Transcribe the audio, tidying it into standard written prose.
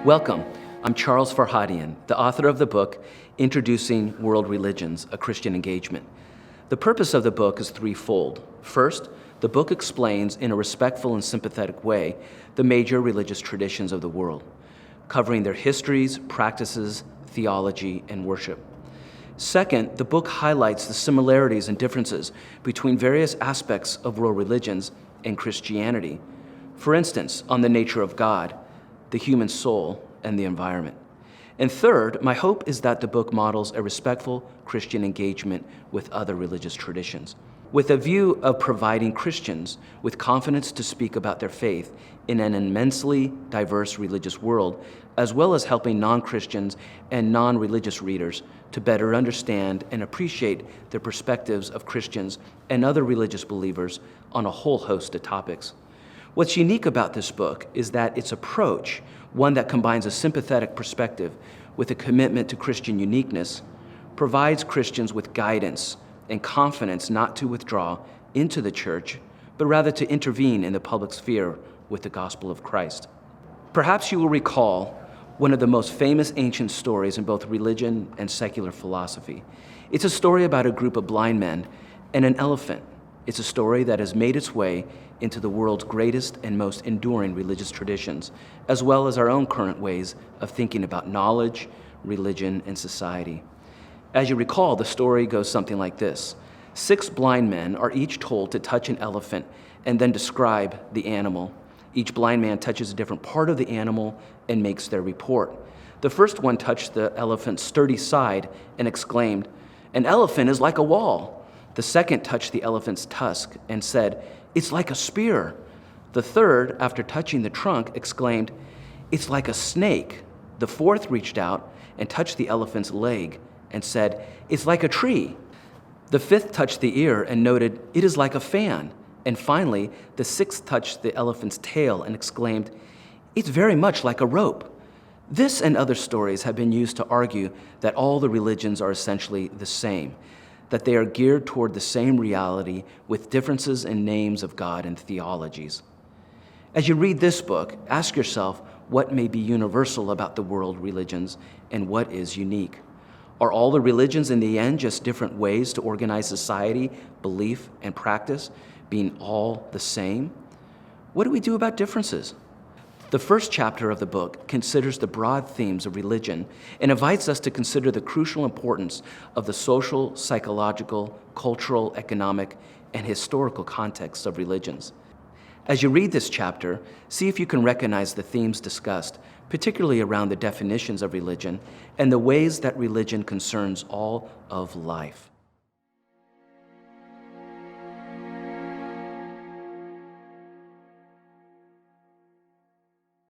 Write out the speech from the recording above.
Welcome. I'm Charles Farhadian, the author of the book, Introducing World Religions, A Christian Engagement. The purpose of the book is threefold. First, the book explains in a respectful and sympathetic way the major religious traditions of the world, covering their histories, practices, theology, and worship. Second, the book highlights the similarities and differences between various aspects of world religions and Christianity. For instance, on the nature of God, the human soul, and the environment. And third, my hope is that the book models a respectful Christian engagement with other religious traditions, with a view of providing Christians with confidence to speak about their faith in an immensely diverse religious world, as well as helping non-Christians and non-religious readers to better understand and appreciate the perspectives of Christians and other religious believers on a whole host of topics. What's unique about this book is that its approach, one that combines a sympathetic perspective with a commitment to Christian uniqueness, provides Christians with guidance and confidence not to withdraw into the church, but rather to intervene in the public sphere with the gospel of Christ. Perhaps you will recall one of the most famous ancient stories in both religion and secular philosophy. It's a story about a group of blind men and an elephant. It's a story that has made its way into the world's greatest and most enduring religious traditions, as well as our own current ways of thinking about knowledge, religion, and society. As you recall, the story goes something like this. 6 blind men are each told to touch an elephant and then describe the animal. Each blind man touches a different part of the animal and makes their report. The first one touched the elephant's sturdy side and exclaimed, "An elephant is like a wall." The second touched the elephant's tusk and said, "It's like a spear." The third, after touching the trunk, exclaimed, "It's like a snake." The fourth reached out and touched the elephant's leg and said, "It's like a tree." The fifth touched the ear and noted, "It is like a fan." And finally, the sixth touched the elephant's tail and exclaimed, "It's very much like a rope." This and other stories have been used to argue that all the religions are essentially the same, that they are geared toward the same reality with differences in names of God and theologies. As you read this book, ask yourself what may be universal about the world religions and what is unique. Are all the religions in the end just different ways to organize society, belief, and practice, being all the same? What do we do about differences? The first chapter of the book considers the broad themes of religion and invites us to consider the crucial importance of the social, psychological, cultural, economic, and historical contexts of religions. As you read this chapter, see if you can recognize the themes discussed, particularly around the definitions of religion and the ways that religion concerns all of life.